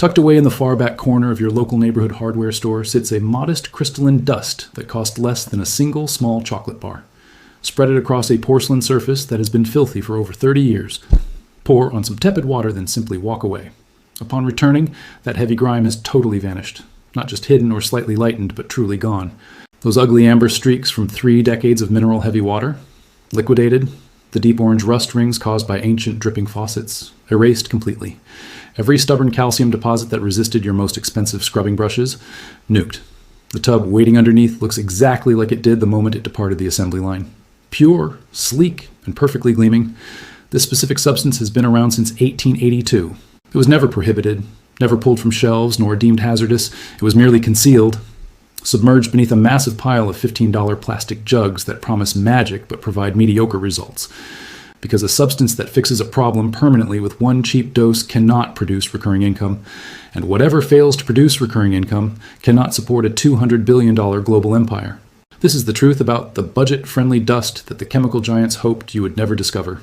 Tucked away in the far back corner of your local neighborhood hardware store sits a modest crystalline dust that cost less than a single small chocolate bar. Spread it across a porcelain surface that has been filthy for over 30 years. Pour on some tepid water, then simply walk away. Upon returning, that heavy grime has totally vanished. Not just hidden or slightly lightened, but truly gone. Those ugly amber streaks from 3 decades of mineral-heavy water? Liquidated. The deep orange rust rings caused by ancient dripping faucets? Erased completely. Every stubborn calcium deposit that resisted your most expensive scrubbing brushes? Nuked. The tub waiting underneath looks exactly like it did the moment it departed the assembly line. Pure, sleek, and perfectly gleaming. This specific substance has been around since 1882. It was never prohibited, never pulled from shelves, nor deemed hazardous. It was merely concealed, submerged beneath a massive pile of $15 plastic jugs that promise magic but provide mediocre results. Because a substance that fixes a problem permanently with one cheap dose cannot produce recurring income, and whatever fails to produce recurring income cannot support a $200 billion global empire. This is the truth about the budget-friendly dust that the chemical giants hoped you would never discover.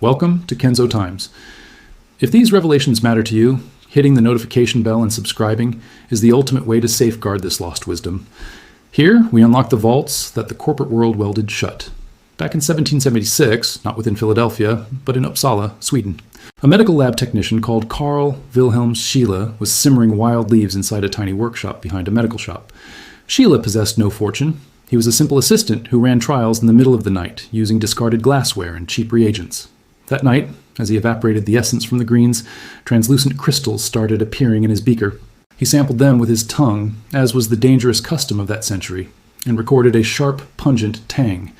Welcome to Kenzo Times. If these revelations matter to you, hitting the notification bell and subscribing is the ultimate way to safeguard this lost wisdom. Here, we unlock the vaults that the corporate world welded shut. Back in 1776, not within Philadelphia, but in Uppsala, Sweden, a medical lab technician called Carl Wilhelm Scheele was simmering wild leaves inside a tiny workshop behind a medical shop. Scheele possessed no fortune. He was a simple assistant who ran trials in the middle of the night, using discarded glassware and cheap reagents. That night, as he evaporated the essence from the greens, translucent crystals started appearing in his beaker. He sampled them with his tongue, as was the dangerous custom of that century, and recorded a sharp, pungent tang.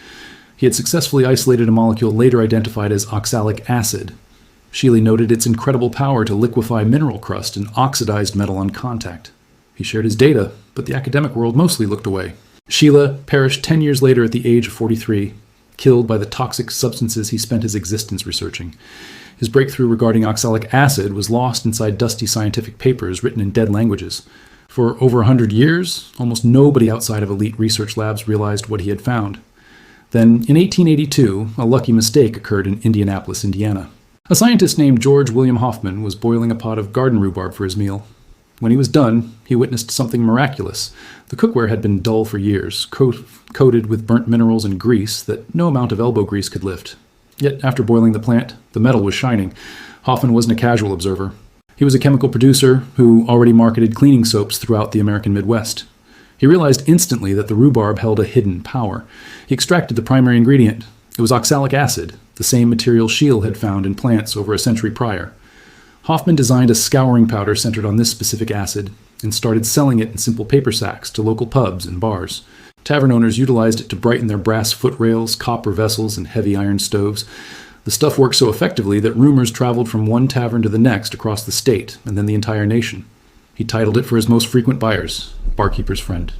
He had successfully isolated a molecule later identified as oxalic acid. Scheele noted its incredible power to liquefy mineral crust and oxidized metal on contact. He shared his data, but the academic world mostly looked away. Scheele perished 10 years later at the age of 43, killed by the toxic substances he spent his existence researching. His breakthrough regarding oxalic acid was lost inside dusty scientific papers written in dead languages. For over 100 years, almost nobody outside of elite research labs realized what he had found. Then, in 1882, a lucky mistake occurred in Indianapolis, Indiana. A scientist named George William Hoffman was boiling a pot of garden rhubarb for his meal. When he was done, he witnessed something miraculous. The cookware had been dull for years, coated with burnt minerals and grease that no amount of elbow grease could lift. Yet, after boiling the plant, the metal was shining. Hoffman wasn't a casual observer. He was a chemical producer who already marketed cleaning soaps throughout the American Midwest. He realized instantly that the rhubarb held a hidden power. He extracted the primary ingredient. It was oxalic acid, the same material Scheele had found in plants over a century prior. Hoffman designed a scouring powder centered on this specific acid and started selling it in simple paper sacks to local pubs and bars. Tavern owners utilized it to brighten their brass footrails, copper vessels, and heavy iron stoves. The stuff worked so effectively that rumors traveled from one tavern to the next across the state and then the entire nation. He titled it for his most frequent buyers, Barkeeper's Friend.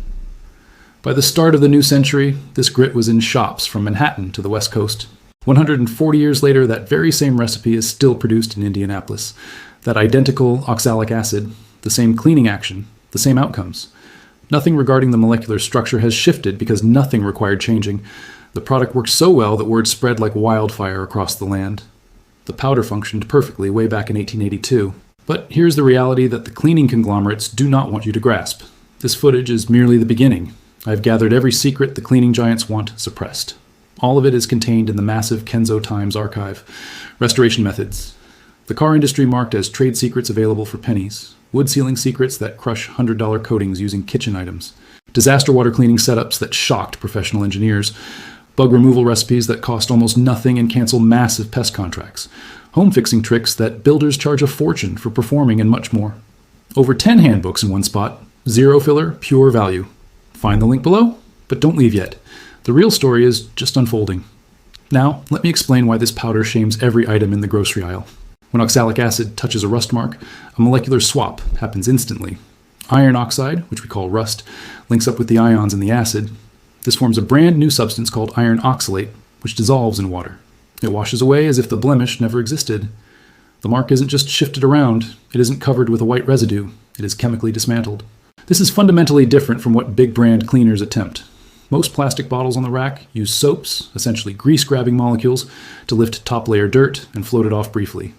By the start of the new century, this grit was in shops from Manhattan to the West Coast. 140 years later, that very same recipe is still produced in Indianapolis. That identical oxalic acid, the same cleaning action, the same outcomes. Nothing regarding the molecular structure has shifted because nothing required changing. The product worked so well that word spread like wildfire across the land. The powder functioned perfectly way back in 1882. But here's the reality that the cleaning conglomerates do not want you to grasp. This footage is merely the beginning. I've gathered every secret the cleaning giants want suppressed. All of it is contained in the massive Kenzo Times archive. Restoration methods. The car industry marked as trade secrets available for pennies. Wood sealing secrets that crush $100 coatings using kitchen items. Disaster water cleaning setups that shocked professional engineers. Bug removal recipes that cost almost nothing and cancel massive pest contracts. Home fixing tricks that builders charge a fortune for performing, and much more. Over 10 handbooks in one spot. Zero filler, pure value. Find the link below, but don't leave yet. The real story is just unfolding. Now, let me explain why this powder shames every item in the grocery aisle. When oxalic acid touches a rust mark, a molecular swap happens instantly. Iron oxide, which we call rust, links up with the ions in the acid. This forms a brand new substance called iron oxalate, which dissolves in water. It washes away as if the blemish never existed. The mark isn't just shifted around, it isn't covered with a white residue, it is chemically dismantled. This is fundamentally different from what big brand cleaners attempt. Most plastic bottles on the rack use soaps, essentially grease-grabbing molecules, to lift top layer dirt and float it off briefly.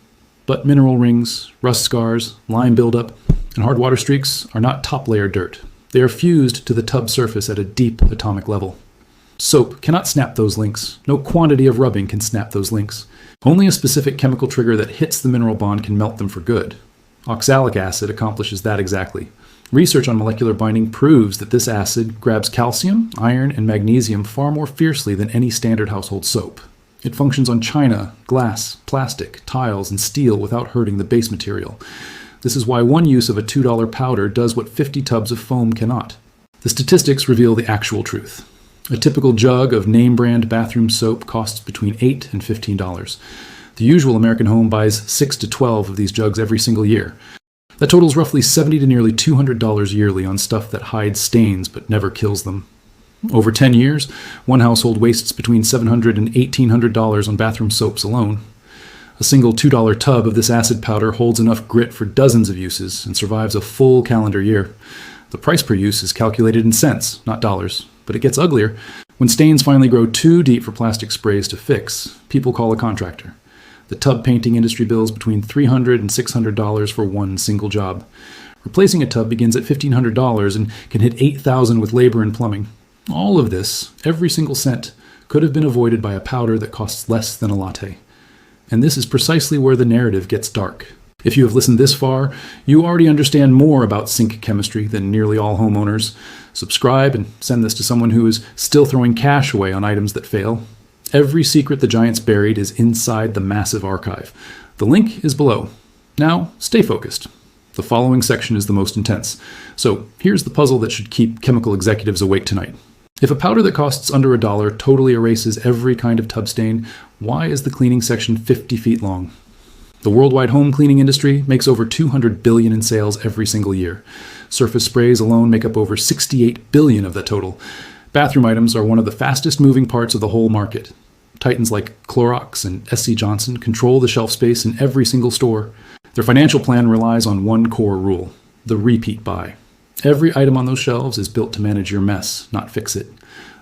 But mineral rings, rust scars, lime buildup, and hard water streaks are not top-layer dirt. They are fused to the tub surface at a deep atomic level. Soap cannot snap those links. No quantity of rubbing can snap those links. Only a specific chemical trigger that hits the mineral bond can melt them for good. Oxalic acid accomplishes that exactly. Research on molecular binding proves that this acid grabs calcium, iron, and magnesium far more fiercely than any standard household soap. It functions on china, glass, plastic, tiles, and steel without hurting the base material. This is why one use of a $2 powder does what 50 tubs of foam cannot. The statistics reveal the actual truth. A typical jug of name-brand bathroom soap costs between $8 and $15. The usual American home buys 6 to 12 of these jugs every single year. That totals roughly $70 to nearly $200 yearly on stuff that hides stains but never kills them. Over 10 years, one household wastes between $700 and $1,800 on bathroom soaps alone. A single $2 tub of this acid powder holds enough grit for dozens of uses and survives a full calendar year. The price per use is calculated in cents, not dollars. But it gets uglier. When stains finally grow too deep for plastic sprays to fix, people call a contractor. The tub painting industry bills between $300 and $600 for one single job. Replacing a tub begins at $1,500 and can hit $8,000 with labor and plumbing. All of this, every single cent, could have been avoided by a powder that costs less than a latte. And this is precisely where the narrative gets dark. If you have listened this far, you already understand more about sink chemistry than nearly all homeowners. Subscribe and send this to someone who is still throwing cash away on items that fail. Every secret the giants buried is inside the massive archive. The link is below. Now, stay focused. The following section is the most intense. So here's the puzzle that should keep chemical executives awake tonight. If a powder that costs under $1 totally erases every kind of tub stain, why is the cleaning section 50 feet long? The worldwide home cleaning industry makes over $200 billion in sales every single year. Surface sprays alone make up over $68 billion of that total. Bathroom items are one of the fastest moving parts of the whole market. Titans like Clorox and SC Johnson control the shelf space in every single store. Their financial plan relies on one core rule: the repeat buy. Every item on those shelves is built to manage your mess, not fix it.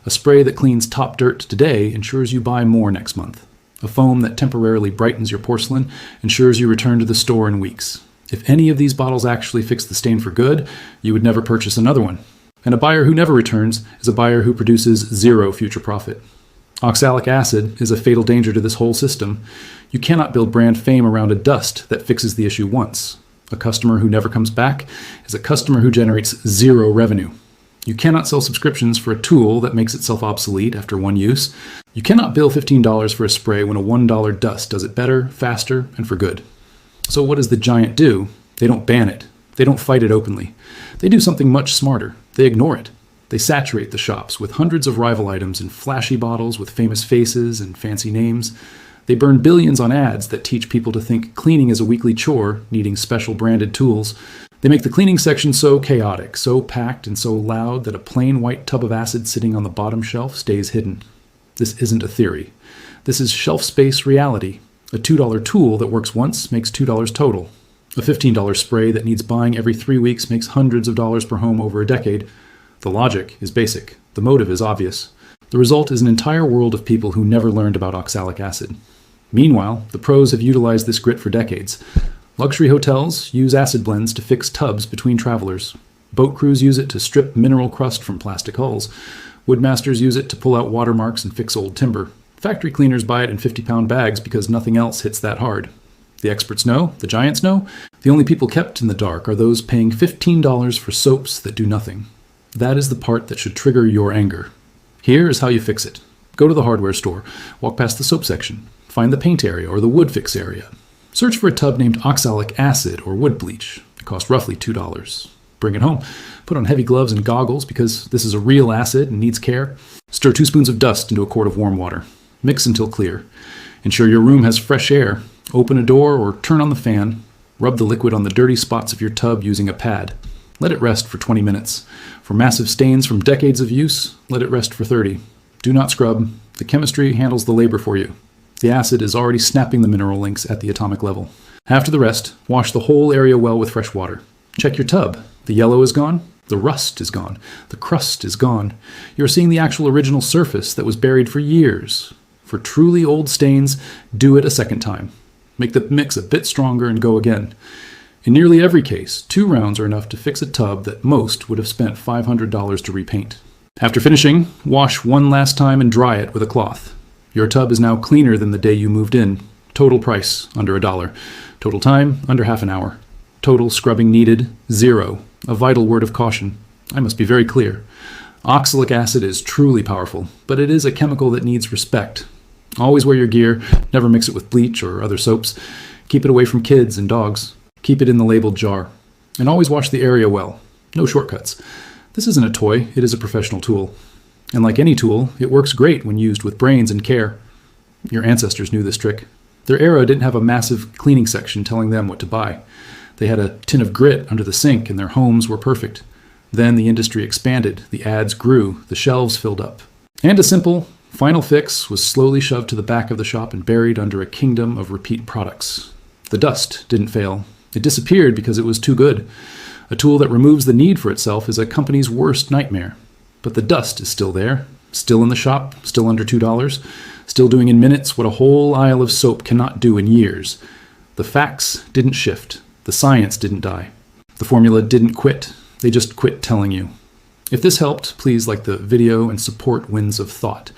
A spray that cleans top dirt today ensures you buy more next month. A foam that temporarily brightens your porcelain ensures you return to the store in weeks. If any of these bottles actually fix the stain for good, you would never purchase another one. And a buyer who never returns is a buyer who produces zero future profit. Oxalic acid is a fatal danger to this whole system. You cannot build brand fame around a dust that fixes the issue once. A customer who never comes back is a customer who generates zero revenue. You cannot sell subscriptions for a tool that makes itself obsolete after one use. You cannot bill $15 for a spray when a $1 dust does it better, faster, and for good. So what does the giant do? They don't ban it. They don't fight it openly. They do something much smarter. They ignore it. They saturate the shops with hundreds of rival items in flashy bottles with famous faces and fancy names. They burn billions on ads that teach people to think cleaning is a weekly chore, needing special branded tools. They make the cleaning section so chaotic, so packed, and so loud that a plain white tub of acid sitting on the bottom shelf stays hidden. This isn't a theory. This is shelf space reality. A $2 tool that works once makes $2 total. A $15 spray that needs buying every 3 weeks makes hundreds of dollars per home over a decade. The logic is basic. The motive is obvious. The result is an entire world of people who never learned about oxalic acid. Meanwhile, the pros have utilized this grit for decades. Luxury hotels use acid blends to fix tubs between travelers. Boat crews use it to strip mineral crust from plastic hulls. Woodmasters use it to pull out watermarks and fix old timber. Factory cleaners buy it in 50-pound bags because nothing else hits that hard. The experts know, the giants know. The only people kept in the dark are those paying $15 for soaps that do nothing. That is the part that should trigger your anger. Here is how you fix it. Go to the hardware store, walk past the soap section, find the paint area or the wood fix area. Search for a tub named oxalic acid or wood bleach. It costs roughly $2. Bring it home. Put on heavy gloves and goggles because this is a real acid and needs care. Stir 2 spoons of dust into a quart of warm water. Mix until clear. Ensure your room has fresh air. Open a door or turn on the fan. Rub the liquid on the dirty spots of your tub using a pad. Let it rest for 20 minutes. For massive stains from decades of use, let it rest for 30. Do not scrub. The chemistry handles the labor for you. The acid is already snapping the mineral links at the atomic level. After the rest, wash the whole area well with fresh water. Check your tub. The yellow is gone. The rust is gone. The crust is gone. You're seeing the actual original surface that was buried for years. For truly old stains, do it a second time. make the mix a bit stronger, and go again. In nearly every case, 2 rounds are enough to fix a tub that most would have spent $500 to repaint. After finishing, wash one last time and dry it with a cloth. Your tub is now cleaner than the day you moved in. Total price, under $1. Total time, under half an hour. Total scrubbing needed, 0. A vital word of caution. I must be very clear. Oxalic acid is truly powerful, but it is a chemical that needs respect. Always wear your gear, never mix it with bleach or other soaps. Keep it away from kids and dogs. Keep it in the labeled jar. And always wash the area well. No shortcuts. This isn't a toy, it is a professional tool. And like any tool, it works great when used with brains and care. Your ancestors knew this trick. Their era didn't have a massive cleaning section telling them what to buy. They had a tin of grit under the sink and their homes were perfect. Then the industry expanded, the ads grew, the shelves filled up. And a simple, final fix was slowly shoved to the back of the shop and buried under a kingdom of repeat products. The dust didn't fail. It disappeared because it was too good. A tool that removes the need for itself is a company's worst nightmare. But the dust is still there, still in the shop, still under $2, still doing in minutes what a whole aisle of soap cannot do in years. The facts didn't shift. The science didn't die. The formula didn't quit. They just quit telling you. If this helped, please like the video and support Winds of Thought.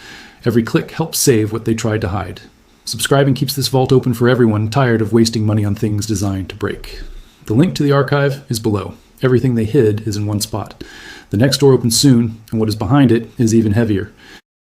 Every click helps save what they tried to hide. Subscribing keeps this vault open for everyone tired of wasting money on things designed to break. The link to the archive is below. Everything they hid is in one spot. The next door opens soon, and what is behind it is even heavier.